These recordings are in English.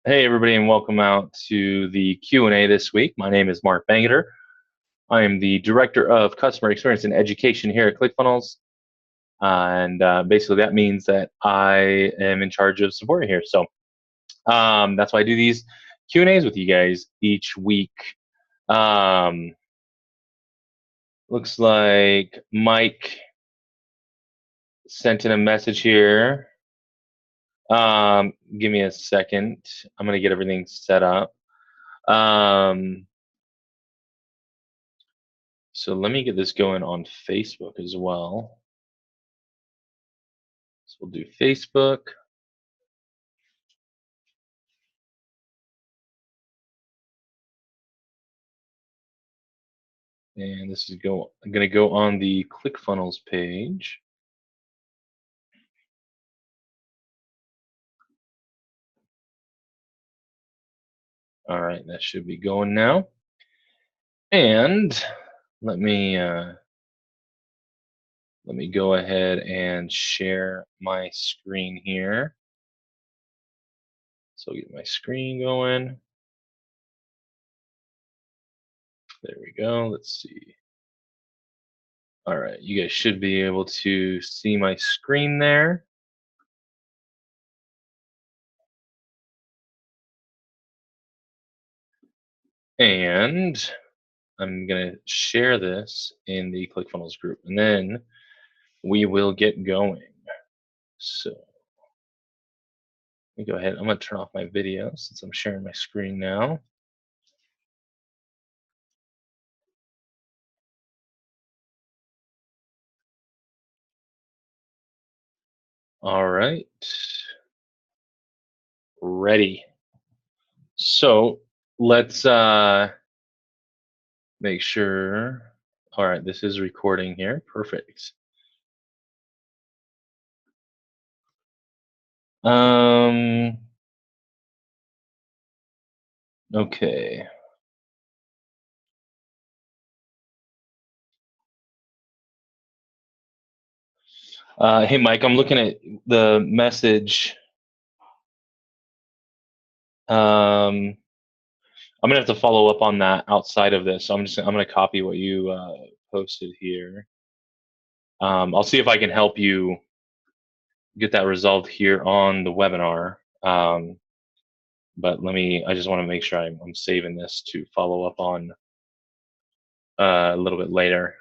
Hey everybody, and welcome out to the Q&A this week. My name is Mark Bangeter. I am the Director of Customer Experience and Education here at ClickFunnels. Basically that means that I am in charge of supporting here. So that's why I do these Q&As with you guys each week. Looks like Mike sent in a message here. Give me a second. I'm going to get everything set up. So let me get this going on Facebook as well. So we'll do Facebook. And this is going to go on the ClickFunnels page. All right, that should be going now. And let me go ahead and share my screen here. So get my screen going. There we go. Let's see. All right, you guys should be able to see my screen there. And I'm going to share this in the ClickFunnels group, and then we will get going. So let me go ahead. I'm going to turn off my video since I'm sharing my screen now. All right. Ready. So let's make sure. All right, this is recording here. Perfect. Okay. Hey, Mike, I'm looking at the message. I'm gonna have to follow up on that outside of this. So I'm gonna copy what you posted here. I'll see if I can help you get that resolved here on the webinar. But I just want to make sure I'm saving this to follow up on a little bit later.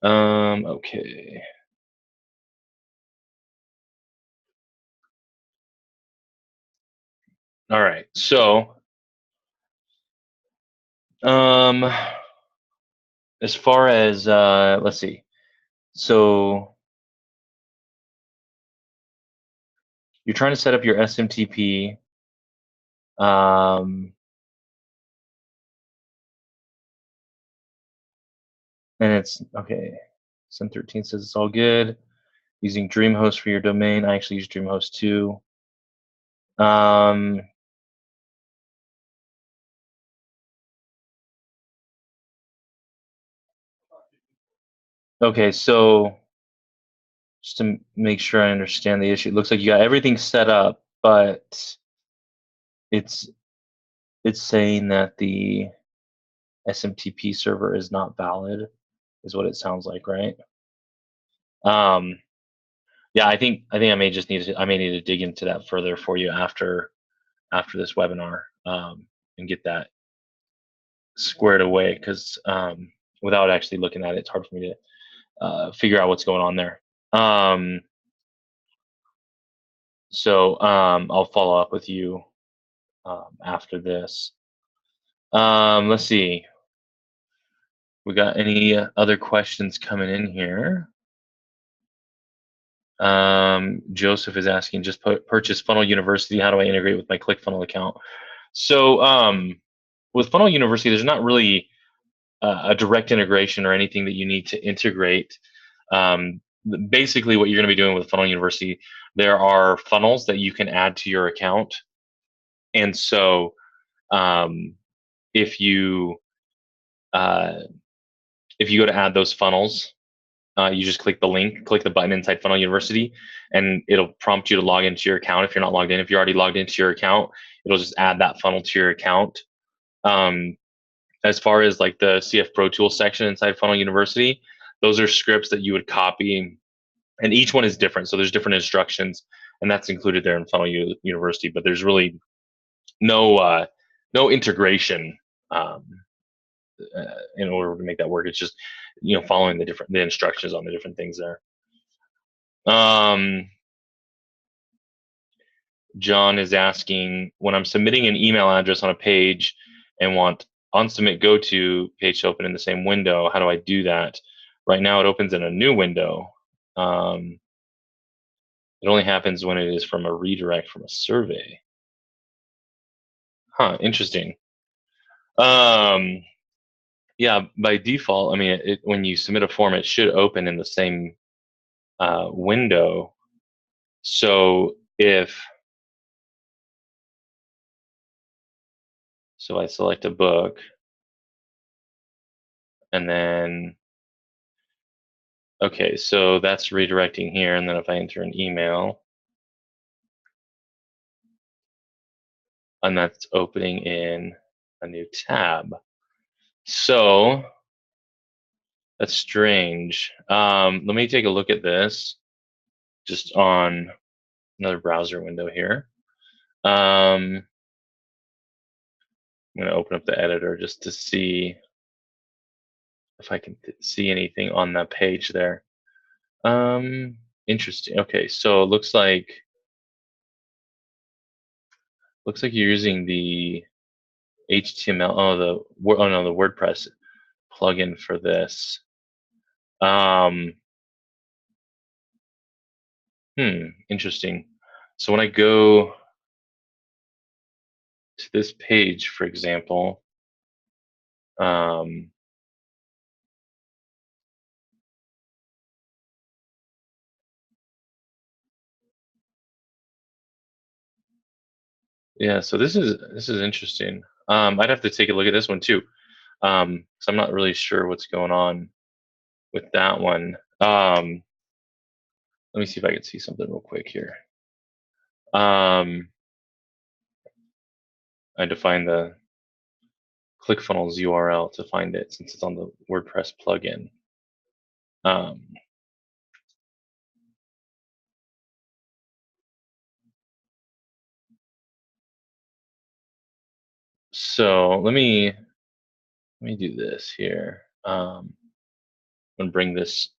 Okay. All right. So, as far as let's see. So you're trying to set up your SMTP. And it's okay. Sim13 says it's all good. Using DreamHost for your domain. I actually use DreamHost too. Okay, so just to make sure I understand the issue, it looks like you got everything set up, but it's saying that the SMTP server is not valid, is what it sounds like, right? Yeah, I think I may need to dig into that further for you after this webinar, and get that squared away, because without actually looking at it, it's hard for me to figure out what's going on there. So I'll follow up with you after this. Let's see. We got any other questions coming in here? Joseph is asking, just purchase Funnel University. How do I integrate with my ClickFunnels account? So with Funnel University, there's not really a direct integration or anything that you need to integrate. Basically, what you're going to be doing with Funnel University, there are funnels that you can add to your account. And so if you go to add those funnels, You just click the link, click the button inside Funnel University, and it'll prompt you to log into your account if you're not logged in. If you're already logged into your account, it'll just add that funnel to your account. As far as like the CF Pro Tools section inside Funnel University, those are scripts that you would copy, and each one is different. So there's different instructions, and that's included there in Funnel University. But there's really no integration in order to make that work. It's just following the instructions on the different things there. John is asking, when I'm submitting an email address on a page and want on submit go to page to open in the same window, how do I do that? Right now it opens in a new window. It only happens when it is from a redirect from a survey. Huh, interesting. Yeah, by default, I mean, when you submit a form, it should open in the same window. So I select a book, and then, okay, so that's redirecting here, and then if I enter an email, and that's opening in a new tab. So that's strange. Let me take a look at this just on another browser window here. I'm going to open up the editor just to see if I can see anything on that page there. Interesting. Okay, so it looks like you're using the HTML. Oh, the WordPress plugin for this. Interesting. So when I go to this page, for example, yeah, so this is interesting. I'd have to take a look at this one too, so I'm not really sure what's going on with that one. Let me see if I can see something real quick here. I define the ClickFunnels URL to find it since it's on the WordPress plugin. So let me do this here. I'm gonna bring this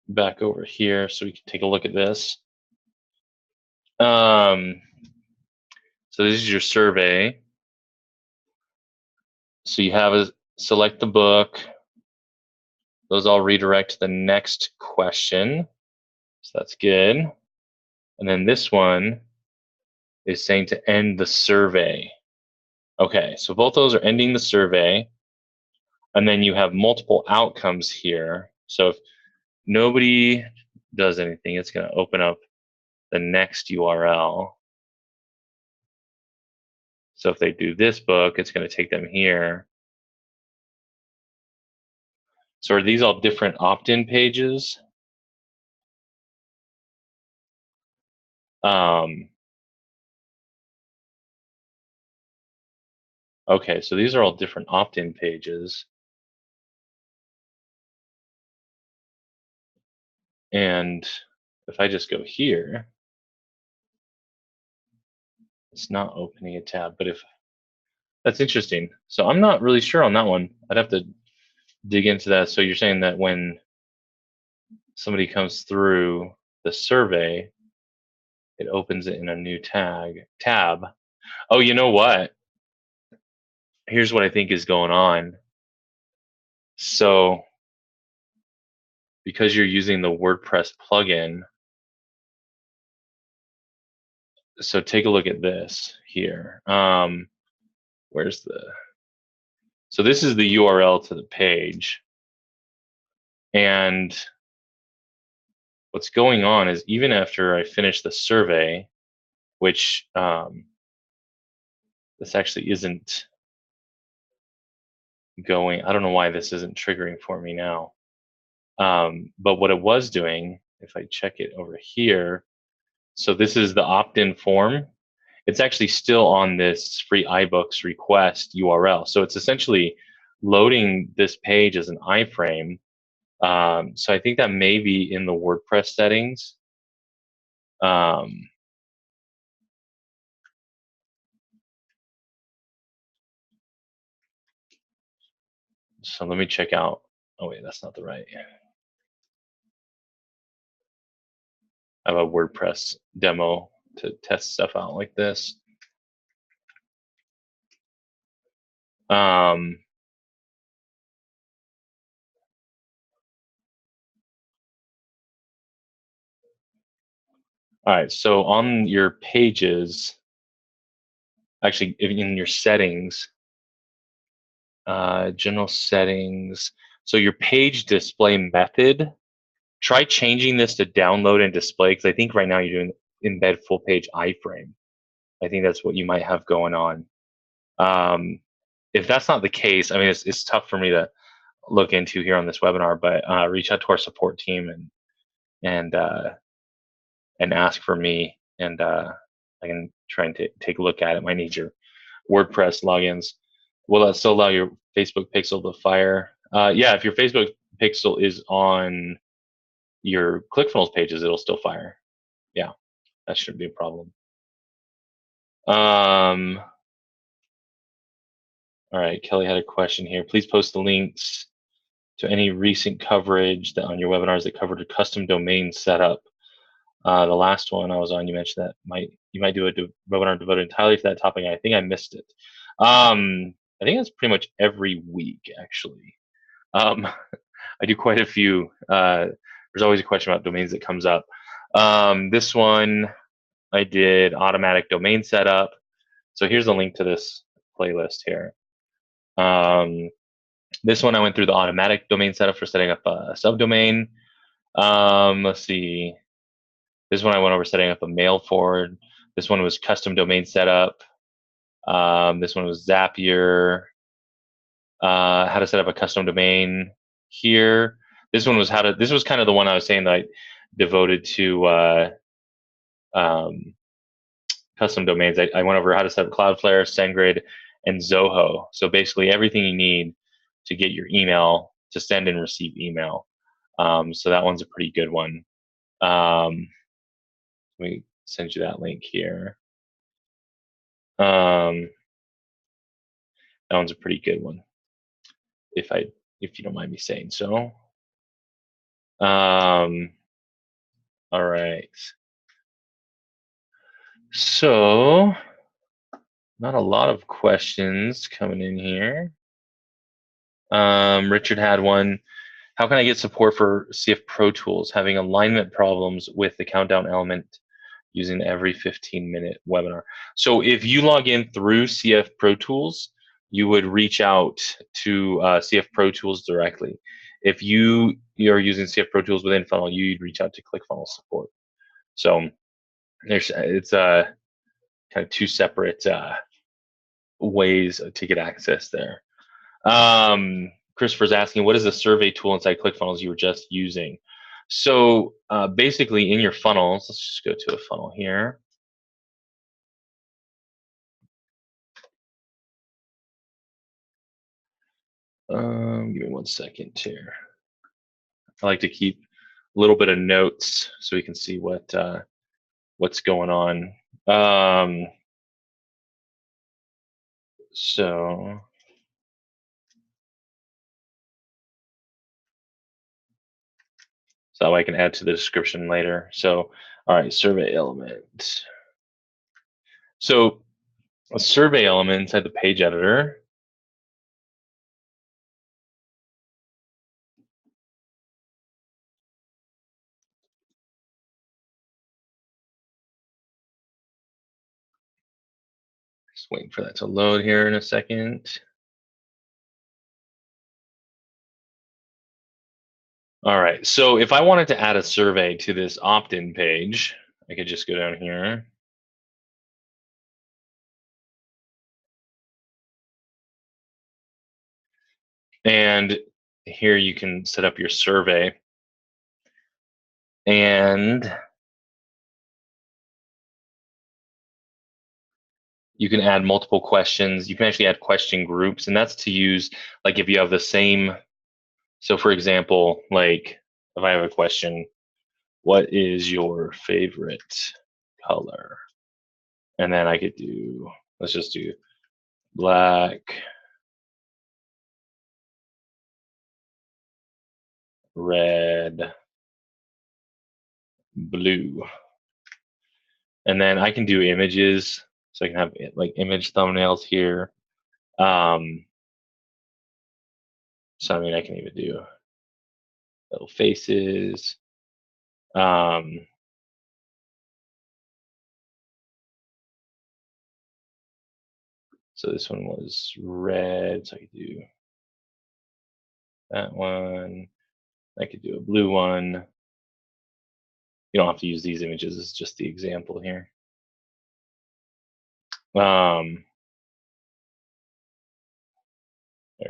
back over here so we can take a look at this. So this is your survey. So you have select the book. Those all redirect to the next question. So that's good. And then this one is saying to end the survey. Okay, so both those are ending the survey. And then you have multiple outcomes here. So if nobody does anything, it's going to open up the next URL. So if they do this book, it's going to take them here. So are these all different opt-in pages? Okay, so these are all different opt-in pages. And if I just go here, it's not opening a tab, but if that's interesting. So I'm not really sure on that one. I'd have to dig into that. So you're saying that when somebody comes through the survey, it opens it in a new tab. Oh, you know what? Here's what I think is going on. So because you're using the WordPress plugin, so take a look at this here. Where's so this is the URL to the page. And what's going on is even after I finish the survey, which this actually isn't going, I don't know why this isn't triggering for me now. But what it was doing, if I check it over here, so this is the opt-in form. It's actually still on this free iBooks request URL. So it's essentially loading this page as an iframe. So I think that may be in the WordPress settings. So let me check out. Oh wait, that's not the right. I have a WordPress demo to test stuff out like this. All right, so on your pages, actually in your settings, general settings, so your page display method, try changing this to download and display, because I think right now you're doing embed full page iframe. I think that's what you might have going on. If that's not the case, I mean, it's tough for me to look into here on this webinar, but reach out to our support team and ask for me, and I can try and take a look at it. Might need your WordPress logins. Will that still allow your Facebook pixel to fire? Yeah, if your Facebook pixel is on your ClickFunnels pages, it'll still fire. Yeah, that shouldn't be a problem. All right, Kelly had a question here. Please post the links to any recent coverage that on your webinars that covered a custom domain setup. The last one I was on, you mentioned that you might do a webinar devoted entirely to that topic. I think I missed it. I think that's pretty much every week, actually. I do quite a few. There's always a question about domains that comes up. This one, I did automatic domain setup. So here's a link to this playlist here. This one, I went through the automatic domain setup for setting up a subdomain. Let's see. This one I went over setting up a mail forward. This one was custom domain setup. This one was Zapier. How to set up a custom domain here. This one was this was kind of the one I was saying that I devoted to custom domains. I went over how to set up Cloudflare, SendGrid, and Zoho. So basically everything you need to get your email, to send and receive email. So that one's a pretty good one. Let me send you that link here. That one's a pretty good one, if you don't mind me saying so. All right. So, not a lot of questions coming in here. Richard had one. How can I get support for CF Pro Tools having alignment problems with the countdown element using every 15-minute webinar? So if you log in through CF Pro Tools, you would reach out to CF Pro Tools directly. If you're using CF Pro Tools within Funnel, you'd reach out to ClickFunnels support. So it's kind of two separate ways to get access there. Christopher's asking, what is the survey tool inside ClickFunnels you were just using? So basically in your funnels, let's just go to a funnel here. Give me 1 second here. I like to keep a little bit of notes so we can see what's going on. So that way I can add to the description later. So, all right, survey element. So a survey element inside the page editor. Just waiting for that to load here in a second. All right, so if I wanted to add a survey to this opt-in page, I could just go down here. And here you can set up your survey. And you can add multiple questions. You can actually add question groups, and that's to use, like, if you have the same, so for example, like if I have a question, what is your favorite color? And then I could do, let's just do black, red, blue. And then I can do images. So I can have like image thumbnails here. So I mean, I can even do little faces. So this one was red, so I could do that one. I could do a blue one. You don't have to use these images, it's just the example here. There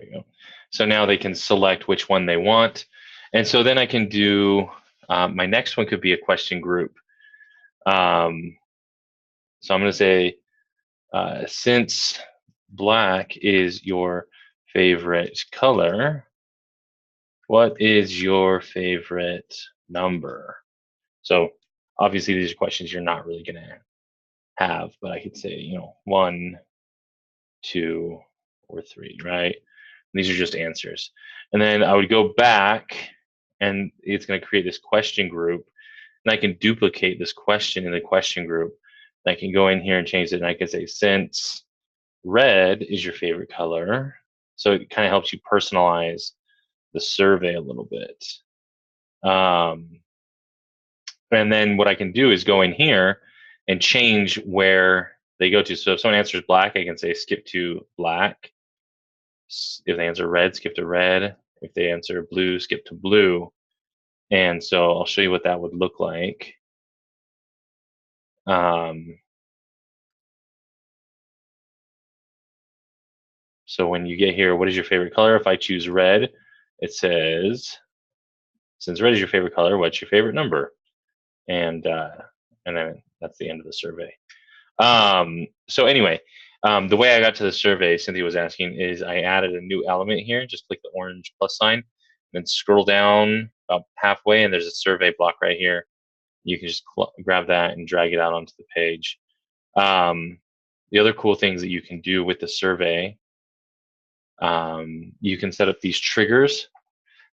you go. So now they can select which one they want. And so then I can do, my next one could be a question group. So I'm going to say, since black is your favorite color, what is your favorite number? So obviously these are questions you're not really going to have, but I could say, 1, 2, or 3, right? And these are just answers. And then I would go back and it's going to create this question group. And I can duplicate this question in the question group. And I can go in here and change it. And I can say, since red is your favorite color. So it kind of helps you personalize the survey a little bit. And then what I can do is go in here and change where they go to. So if someone answers black, I can say skip to black. If they answer red, skip to red. If they answer blue, skip to blue. And so I'll show you what that would look like. So when you get here, what is your favorite color? If I choose red, it says, since red is your favorite color, what's your favorite number? And then that's the end of the survey. So anyway, the way I got to the survey, Cynthia was asking, is I added a new element here. Just click the orange plus sign, then scroll down about halfway, and there's a survey block right here. You can just grab that and drag it out onto the page. The other cool things that you can do with the survey, you can set up these triggers.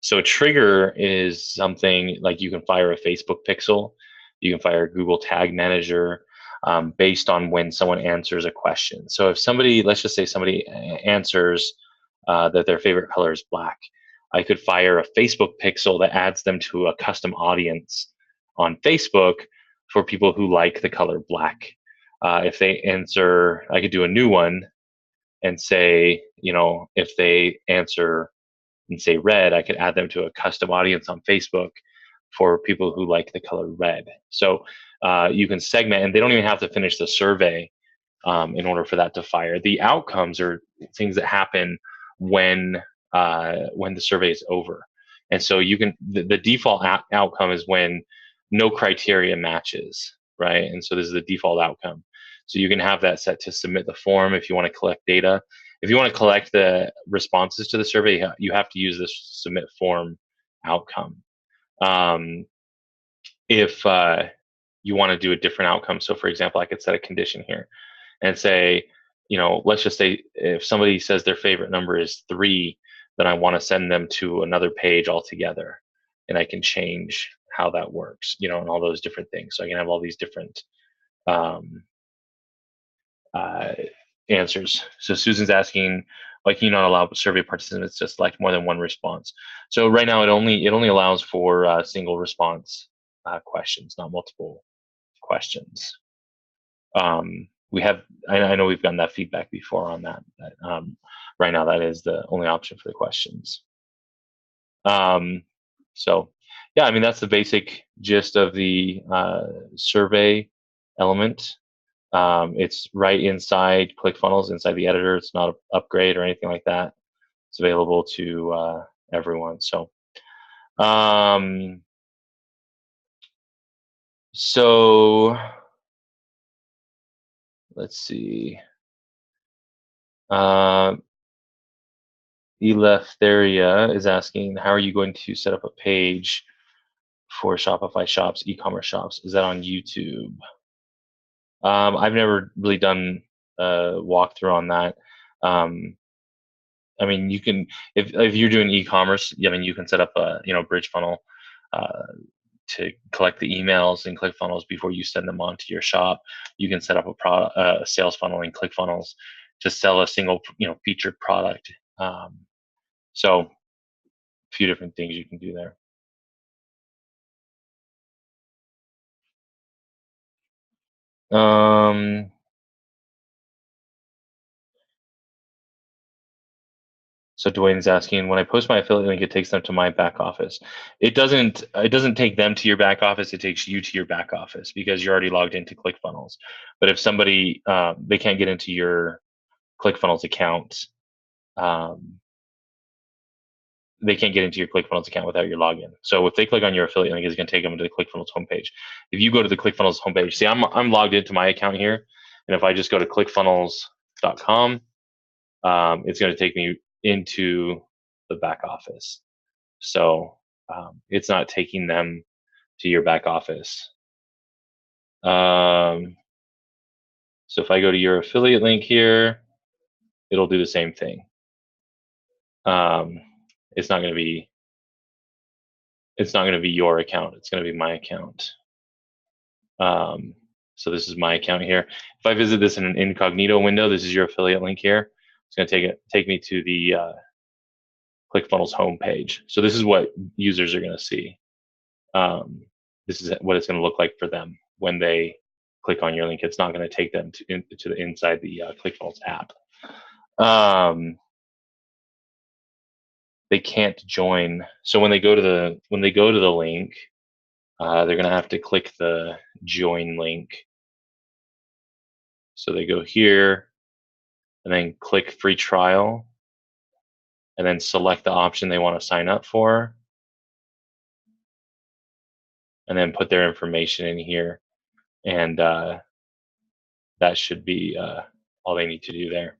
So a trigger is something like you can fire a Facebook pixel, you can fire a Google Tag Manager, based on when someone answers a question. So if somebody, let's just say somebody answers that their favorite color is black, I could fire a Facebook pixel that adds them to a custom audience on Facebook for people who like the color black. If they answer, I could do a new one and say, if they answer and say red, I could add them to a custom audience on Facebook for people who like the color red. So you can segment, and they don't even have to finish the survey in order for that to fire. The outcomes are things that happen when the survey is over. And so you can, the default outcome is when no criteria matches, right? And so this is the default outcome. So you can have that set to submit the form if you want to collect data. If you want to collect the responses to the survey, you have to use this submit form outcome. If you want to do a different outcome, so for example, I could set a condition here and say, let's just say if somebody says their favorite number is 3, then I want to send them to another page altogether. And I can change how that works, and all those different things. So I can have all these different answers. So Susan's asking, why can you not allow survey participants to select more than one response? So right now it only allows for single response questions, not multiple questions. I know we've gotten that feedback before on that. Right now that is the only option for the questions. So yeah, I mean, that's the basic gist of the survey element. It's right inside ClickFunnels, inside the editor. It's not an upgrade or anything like that. It's available to everyone. So So let's see. Uh, Eleftheria is asking, how are you going to set up a page for Shopify shops, e-commerce shops? Is that on YouTube? I've never really done a walkthrough on that. I mean, you can, if you're doing e-commerce, I mean, you can set up a bridge funnel uh, to collect the emails in ClickFunnels before you send them on to your shop. You can set up a sales funnel in ClickFunnels to sell a single featured product. So a few different things you can do there. So Dwayne's asking, when I post my affiliate link, it takes them to my back office. It doesn't take them to your back office. It takes you to your back office because you're already logged into ClickFunnels. But if somebody they can't get into your ClickFunnels account, um, they can't get into your ClickFunnels account without your login. So if they click on your affiliate link, it's going to take them to the ClickFunnels homepage. If you go to the ClickFunnels homepage, see, I'm logged into my account here, and if I just go to ClickFunnels.com, it's going to take me into the back office. So it's not taking them to your back office. So if I go to your affiliate link here, it'll do the same thing. It's not going to be your account. It's going to be my account. So this is my account here. If I visit this in an incognito window, this is your affiliate link here. It's going to take me to the ClickFunnels homepage. So this is what users are going to see. This is what it's going to look like for them when they click on your link. It's not going to take them to the inside the ClickFunnels app. They can't join. So when they go to the link, they're going to have to click the join link. So they go here and then click free trial and then select the option they want to sign up for and then put their information in here. And that should be all they need to do there.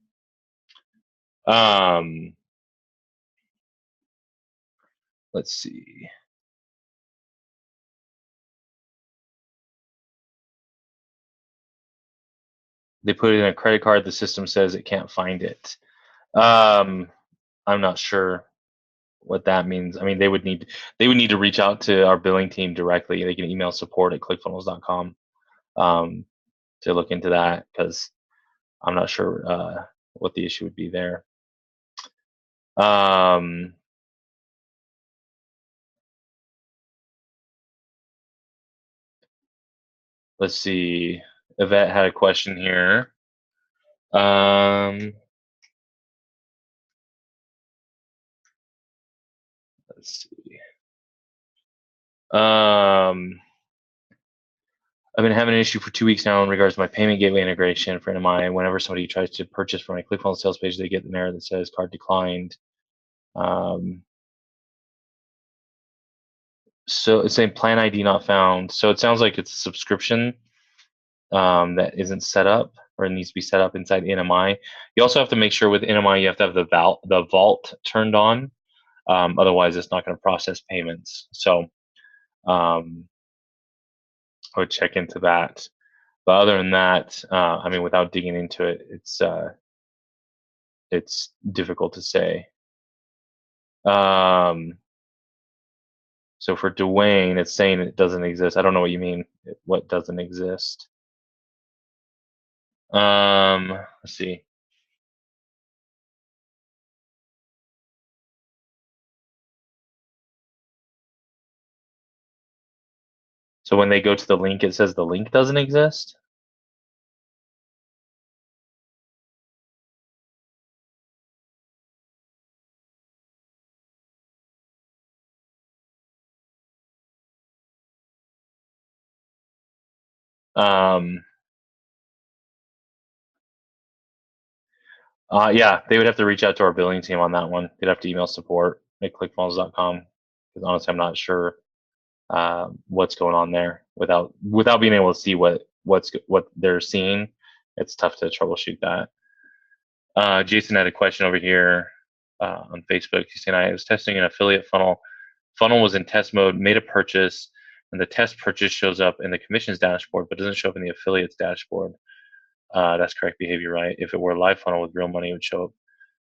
Let's see. They put it in a credit card. The system says it can't find it. I'm not sure what that means. I mean, they would need to reach out to our billing team directly. They can email support@clickfunnels.com to look into that because I'm not sure what the issue would be there. Let's see. Yvette had a question here. Let's see. I've been having an issue for 2 weeks now in regards to my payment gateway integration for NMI. Whenever somebody tries to purchase from my ClickFunnels sales page, they get an error that says card declined. So it's saying plan ID not found. So it sounds like it's a subscription that isn't set up or it needs to be set up inside NMI. You also have to make sure with NMI you have to have the vault turned on. Otherwise, it's not going to process payments. So I would check into that. But other than that, I mean, without digging into it, it's difficult to say. So for Dwayne, it's saying it doesn't exist. I don't know what you mean. What doesn't exist? Let's see. So when they go to the link, it says the link doesn't exist. Yeah, they would have to reach out to our billing team on that one. They'd have to email support@clickfunnels.com because honestly, I'm not sure what's going on there without being able to see what they're seeing. It's tough to troubleshoot that. Jason had a question over here on Facebook. He's saying, I was testing an affiliate funnel. Funnel was in test mode, made a purchase, and the test purchase shows up in the commissions dashboard, but doesn't show up in the affiliates dashboard. That's correct behavior, right? If it were a live funnel with real money, it would show up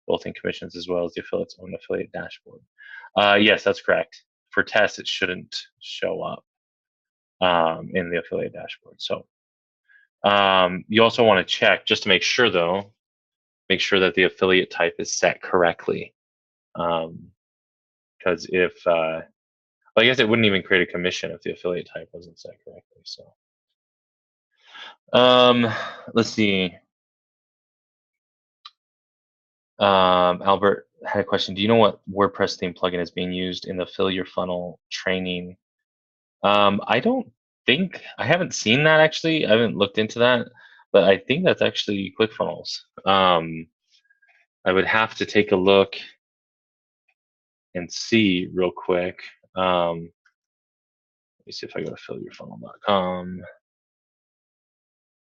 both in commissions as well as the affiliate's own affiliate dashboard. Yes, that's correct. For tests, it shouldn't show up in the affiliate dashboard. So you also want to check, just to make sure though, make sure that the affiliate type is set correctly. Because if, well, I guess it wouldn't even create a commission if the affiliate type wasn't set correctly. So let's see. Albert had a question. Do you know what WordPress theme plugin is being used in the Fill Your Funnel training? I don't think, I haven't seen that actually. I haven't looked into that, but I think that's actually ClickFunnels. I would have to take a look and see real quick. Let me see if I go to fillyourfunnel.com.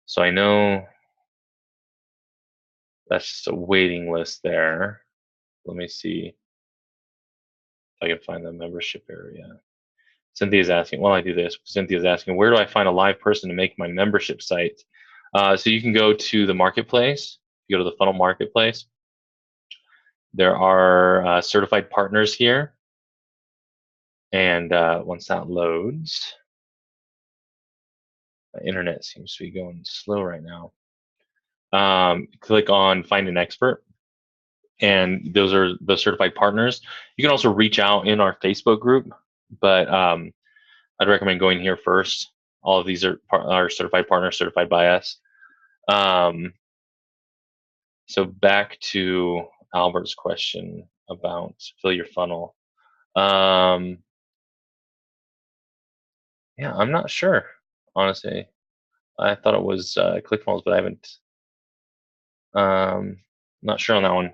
So I know that's just a waiting list there. Let me see if I can find the membership area. Cynthia's asking, while I do this, Cynthia's asking, where do I find a live person to make my membership site? So you can go to the marketplace. You go to the funnel marketplace. There are certified partners here. And once that loads, the internet seems to be going slow right now. Click on find an expert. And those are the certified partners. You can also reach out in our Facebook group, but I'd recommend going here first. All of these are certified partners, certified by us. So back to Albert's question about fill your funnel. Yeah, I'm not sure, honestly. I thought it was ClickFunnels, but I haven't. Not sure on that one.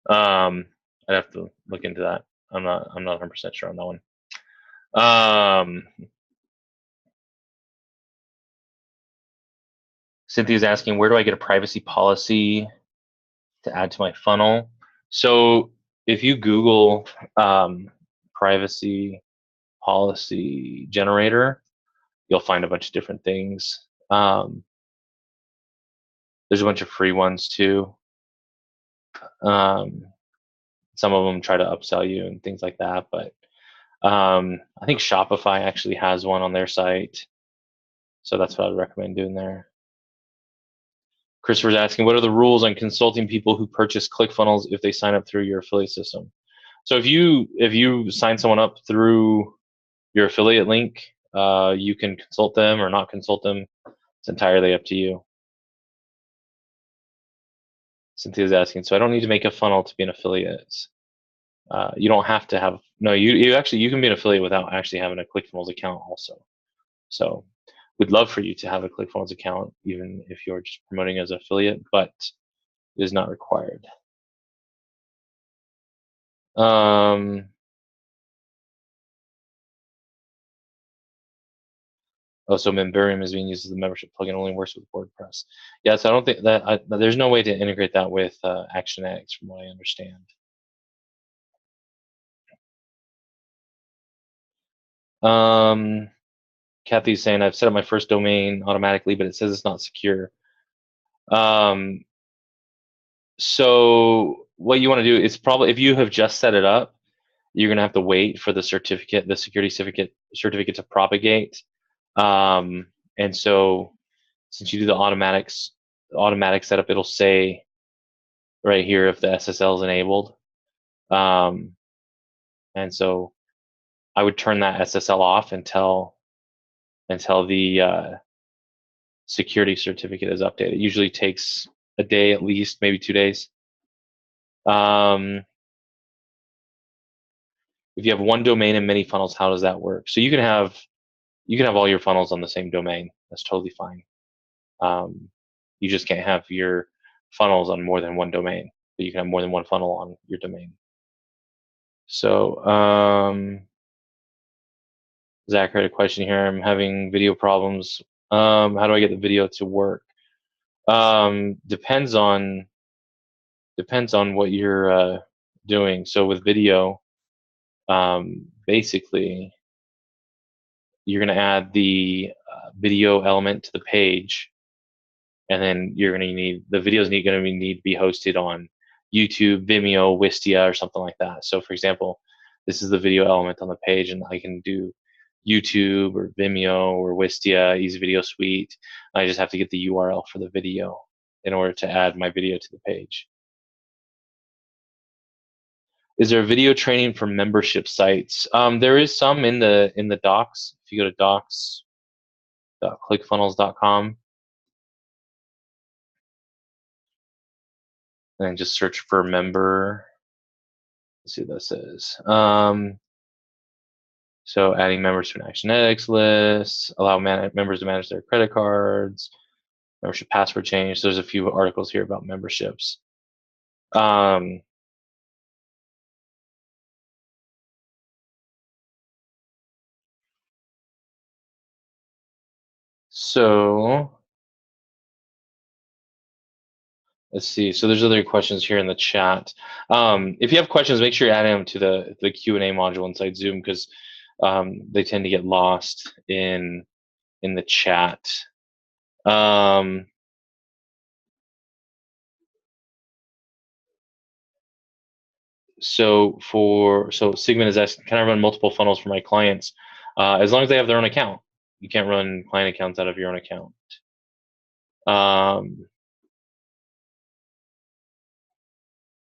I'd have to look into that. I'm not 100% sure on that one. Cynthia's asking, where do I get a privacy policy to add to my funnel? So if you Google privacy policy generator, you'll find a bunch of different things. There's a bunch of free ones too. Some of them try to upsell you and things like that, but I think Shopify actually has one on their site. So that's what I'd recommend doing there. Christopher's asking, what are the rules on consulting people who purchase ClickFunnels if they sign up through your affiliate system? So if you sign someone up through your affiliate link, you can consult them or not consult them. It's entirely up to you. Cynthia's asking, so I don't need to make a funnel to be an affiliate. You don't have to have, no, you can be an affiliate without actually having a ClickFunnels account also. So we'd love for you to have a ClickFunnels account, even if you're just promoting as an affiliate, but it is not required. Oh, so Memberium is being used as the membership plugin, only works with WordPress. Yeah, so I don't think that, there's no way to integrate that with ActionX from what I understand. Kathy's saying, I've set up my first domain automatically, but it says it's not secure. So what you want to do is probably, if you have just set it up, you're going to have to wait for the certificate, the security certificate to propagate. And so since you do the automatic setup, it'll say right here if the SSL is enabled. And so I would turn that SSL off until the security certificate is updated. It usually takes a day at least, maybe 2 days. If you have one domain and many funnels, how does that work? So you can have all your funnels on the same domain. That's totally fine. You just can't have your funnels on more than one domain, but you can have more than one funnel on your domain. So, Zach had a question here. I'm having video problems. How do I get the video to work? Depends on what you're doing. So with video, basically, you're going to add the video element to the page, and then you're going to need the videos going to need to be hosted on YouTube, Vimeo, Wistia, or something like that. So, for example, this is the video element on the page, and I can do YouTube or Vimeo or Wistia, Easy Video Suite. I just have to get the URL for the video in order to add my video to the page. Is there video training for membership sites? There is some in the docs. If you go to docs.clickfunnels.com and just search for member. Let's see what that says. So adding members to an Actionetics list, allow members to manage their credit cards, membership password change. So there's a few articles here about memberships. So let's see. So there's other questions here in the chat. If you have questions, make sure you add them to the Q&A module inside Zoom, because they tend to get lost in the chat. So Sigmund is asking, can I run multiple funnels for my clients? As long as they have their own account. You can't run client accounts out of your own account.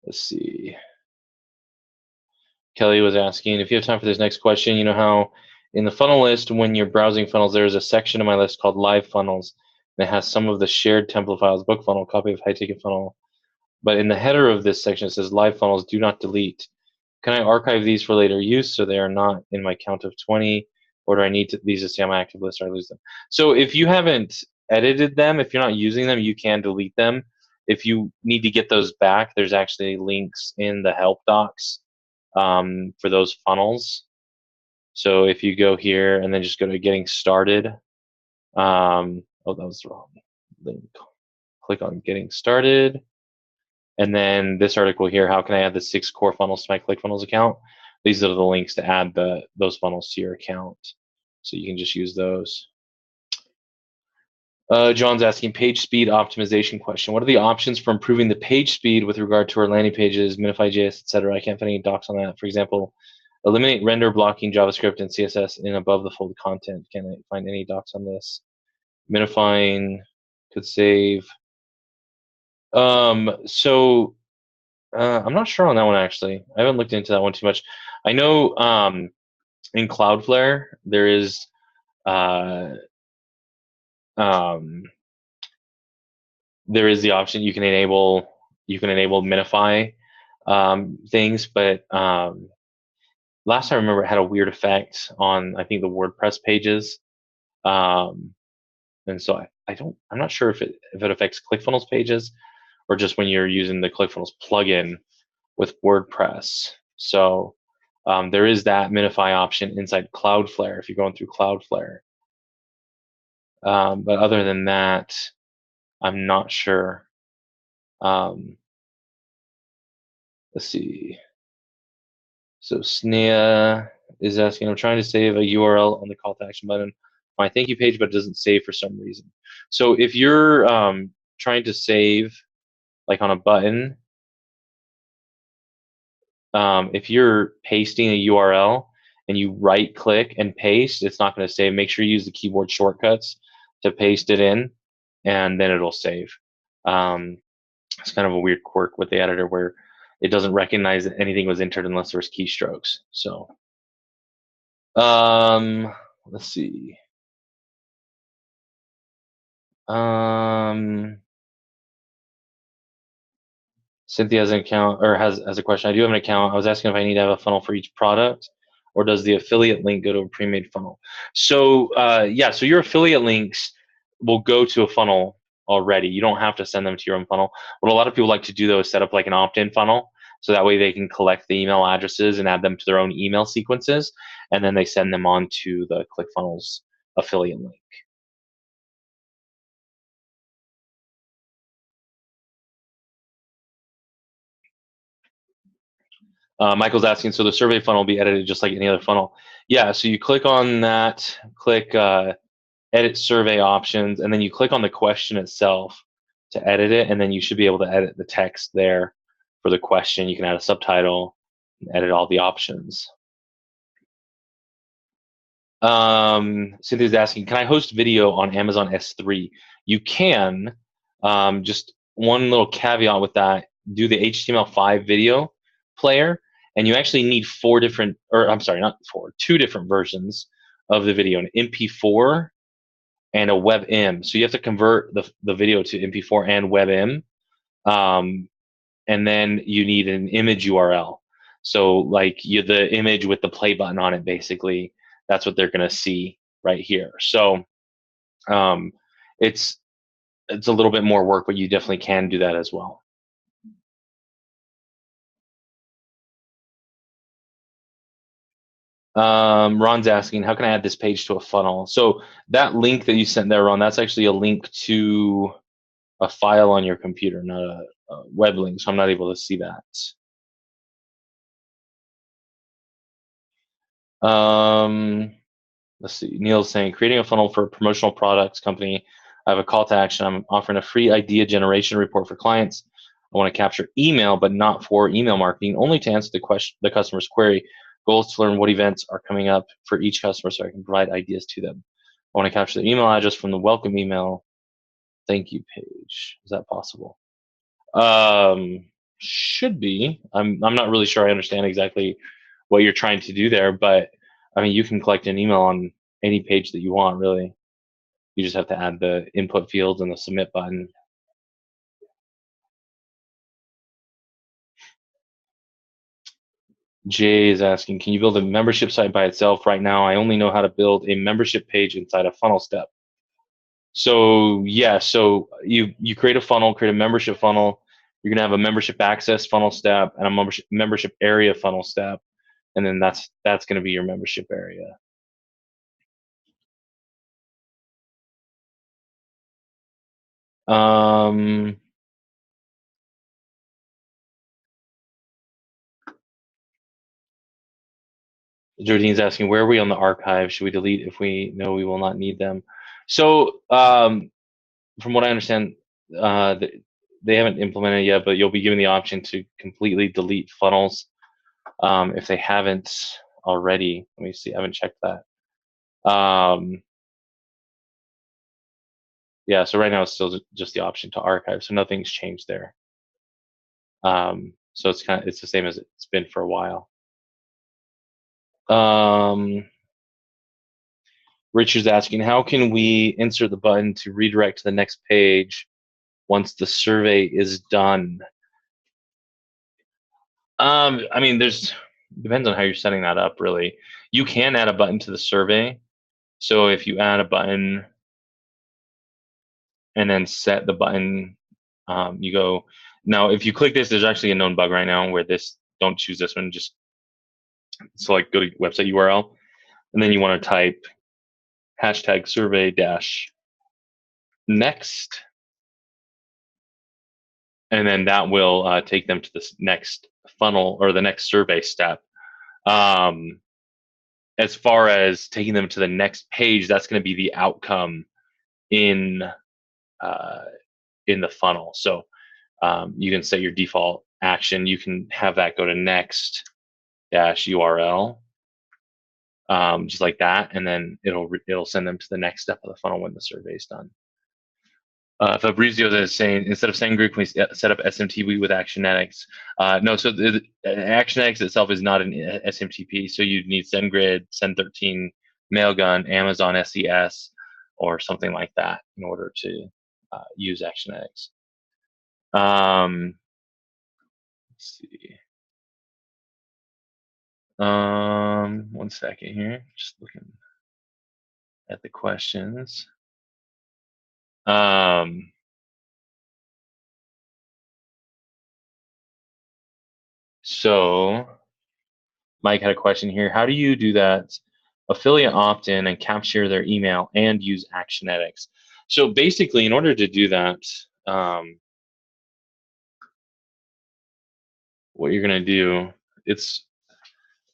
Let's see. Kelly was asking, if you have time for this next question, you know how in the funnel list, when you're browsing funnels, there's a section of my list called live funnels, and it has some of the shared template files, book funnel, copy of high ticket funnel. But in the header of this section, it says live funnels do not delete. Can I archive these for later use so they are not in my count of 20, or do I need these to stay on my active list or I lose them? So if you haven't edited them, if you're not using them, you can delete them. If you need to get those back, there's actually links in the help docs for those funnels. So if you go here and then just go to getting started, oh, that was the wrong link. Click on getting started. And then this article here, how can I add the 6 core funnels to my ClickFunnels account? These are the links to add those funnels to your account. So you can just use those. John's asking page speed optimization question. What are the options for improving the page speed with regard to our landing pages, Minify.js, etc.? I can't find any docs on that. For example, eliminate render blocking JavaScript and CSS in above the fold content. Can I find any docs on this? Minifying could save. So I'm not sure on that one, actually. I haven't looked into that one too much. I know in Cloudflare there is the option you can enable minify things, but last I remember it had a weird effect on, I think, the WordPress pages, and so I'm not sure if it affects ClickFunnels pages or just when you're using the ClickFunnels plugin with WordPress. So there is that minify option inside Cloudflare if you're going through Cloudflare. But other than that, I'm not sure. Let's see. So Snea is asking, I'm trying to save a URL on the call to action button on my thank you page, but it doesn't save for some reason. So if you're trying to save like on a button, if you're pasting a URL and you right click and paste, it's not going to save. Make sure you use the keyboard shortcuts to paste it in, and then it'll save. It's kind of a weird quirk with the editor where it doesn't recognize that anything was entered unless there's keystrokes. So let's see. Cynthia has an account, or has a question. I do have an account. I was asking if I need to have a funnel for each product, or does the affiliate link go to a pre-made funnel? So yeah, so your affiliate links will go to a funnel already. You don't have to send them to your own funnel. What a lot of people like to do though is set up like an opt-in funnel. So that way they can collect the email addresses and add them to their own email sequences, and then they send them on to the ClickFunnels affiliate link. Michael's asking, so the survey funnel will be edited just like any other funnel? Yeah, so you click on that, click edit survey options, and then you click on the question itself to edit it, and then you should be able to edit the text there for the question. You can add a subtitle and edit all the options. Cynthia's asking, can I host video on Amazon S3? You can. Just one little caveat with that, do the HTML5 video player, and you actually need two different versions of the video, an MP4 and a WebM. So you have to convert the video to MP4 and WebM. And then you need an image URL. So like the image with the play button on it, basically, that's what they're going to see right here. So it's a little bit more work, but you definitely can do that as well. Ron's asking, how can I add this page to a funnel? So that link that you sent there, Ron, that's actually a link to a file on your computer, not a web link, so I'm not able to see that. Let's see. Neil's saying, creating a funnel for a promotional products company. I have a call to action. I'm offering a free idea generation report for clients. I want to capture email, but not for email marketing, only to answer the customer's query. Goal is to learn what events are coming up for each customer so I can provide ideas to them. I want to capture the email address from the welcome email. Thank you page. Is that possible? Should be. I'm not really sure I understand exactly what you're trying to do there, but I mean, you can collect an email on any page that you want, really. You just have to add the input fields and the submit button. Jay is asking, can you build a membership site by itself? Right now, I only know how to build a membership page inside a funnel step. So yeah, so you create a funnel, create a membership funnel. You're gonna have a membership access funnel step and a membership area funnel step, and then that's gonna be your membership area. Um, Jordine's asking, where are we on the archive? Should we delete if we know we will not need them? So from what I understand, they haven't implemented it yet, but you'll be given the option to completely delete funnels if they haven't already. Let me see. I haven't checked that. Yeah, so right now it's still just the option to archive, so nothing's changed there. So it's the same as it's been for a while. Richard's asking, how can we insert the button to redirect to the next page once the survey is done? I mean, depends on how you're setting that up, really. You can add a button to the survey. So if you add a button and then set the button, you go. Now, if you click this, there's actually a known bug right now where don't choose this one, just select go to website URL, and then you want to type hashtag survey dash next, and then that will take them to this next funnel or the next survey step. As far as taking them to the next page, that's going to be the outcome in the funnel. So you can set your default action. You can have that go to next dash URL, just like that, and then it'll send them to the next step of the funnel when the survey is done. Fabrizio is saying, instead of SendGrid, can we set up SMTP with Actionetics? No, so the Actionetics itself is not an SMTP, so you'd need SendGrid, Send13, Mailgun, Amazon SES, or something like that in order to use Actionetics. Let's see. One second here, just looking at the questions. Um, So Mike had a question here. How do you do that affiliate opt-in and capture their email and use Actionetics? So basically, in order to do that, what you're going to do,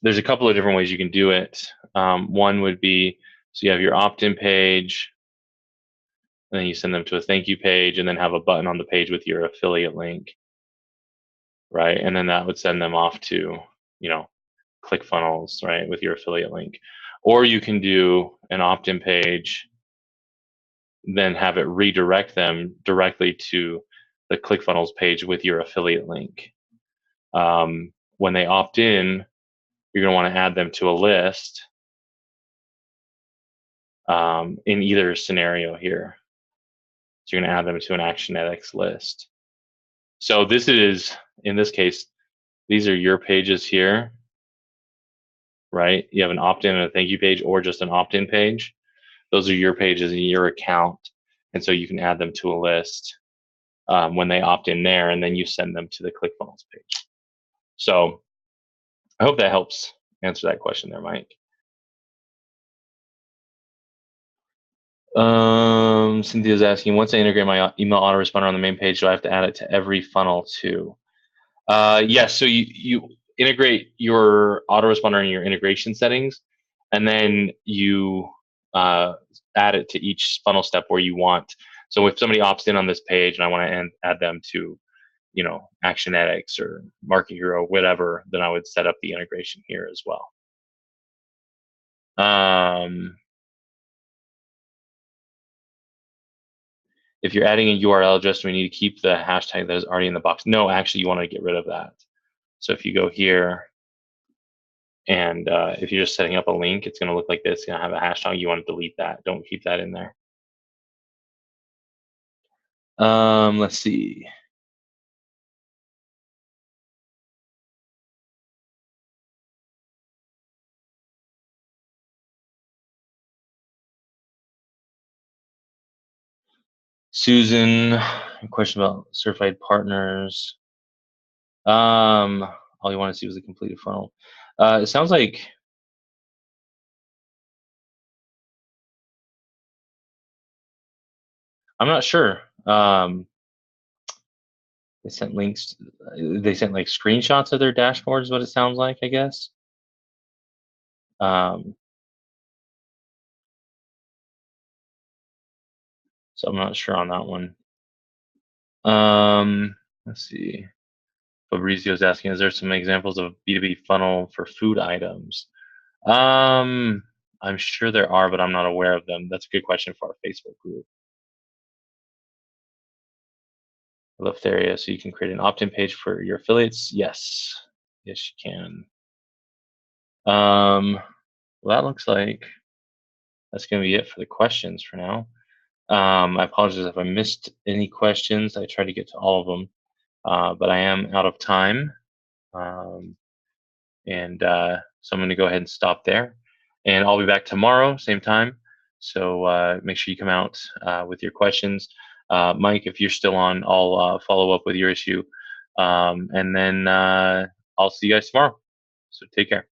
there's a couple of different ways you can do it. One would be, so you have your opt-in page, and then you send them to a thank you page, and then have a button on the page with your affiliate link, right? And then that would send them off to, ClickFunnels, right, with your affiliate link. Or you can do an opt-in page, then have it redirect them directly to the ClickFunnels page with your affiliate link. When they opt in, you're going to want to add them to a list in either scenario here. So you're going to add them to an Actionetics list. So this is, in this case, these are your pages here, right? You have an opt-in and a thank you page, or just an opt-in page. Those are your pages in your account. And so you can add them to a list when they opt in there, and then you send them to the ClickFunnels page. So I hope that helps answer that question there, Mike. Cynthia's asking, once I integrate my email autoresponder on the main page, do I have to add it to every funnel too? Yes, so you integrate your autoresponder in your integration settings, and then you add it to each funnel step where you want. So if somebody opts in on this page and I want to add them to, Actionetics or Market Hero, whatever, then I would set up the integration here as well. If you're adding a URL address, do we need to keep the hashtag that is already in the box? No, actually, you want to get rid of that. So if you go here, and if you're just setting up a link, it's going to look like this. It's going to have a hashtag. You want to delete that. Don't keep that in there. Let's see. Susan, a question about certified partners. All you want to see was the completed funnel. It sounds like I'm not sure. They sent links. They sent like screenshots of their dashboards. What it sounds like, I guess. So I'm not sure on that one. Let's see. Fabrizio's asking, is there some examples of B2B funnel for food items? I'm sure there are, but I'm not aware of them. That's a good question for our Facebook group. Leftheria, so you can create an opt-in page for your affiliates. Yes, yes, you can. Well, that looks like that's going to be it for the questions for now. I apologize if I missed any questions. I tried to get to all of them, but I am out of time. So I'm going to go ahead and stop there. And I'll be back tomorrow, same time. So make sure you come out with your questions. Mike, if you're still on, I'll follow up with your issue. And then I'll see you guys tomorrow. So take care.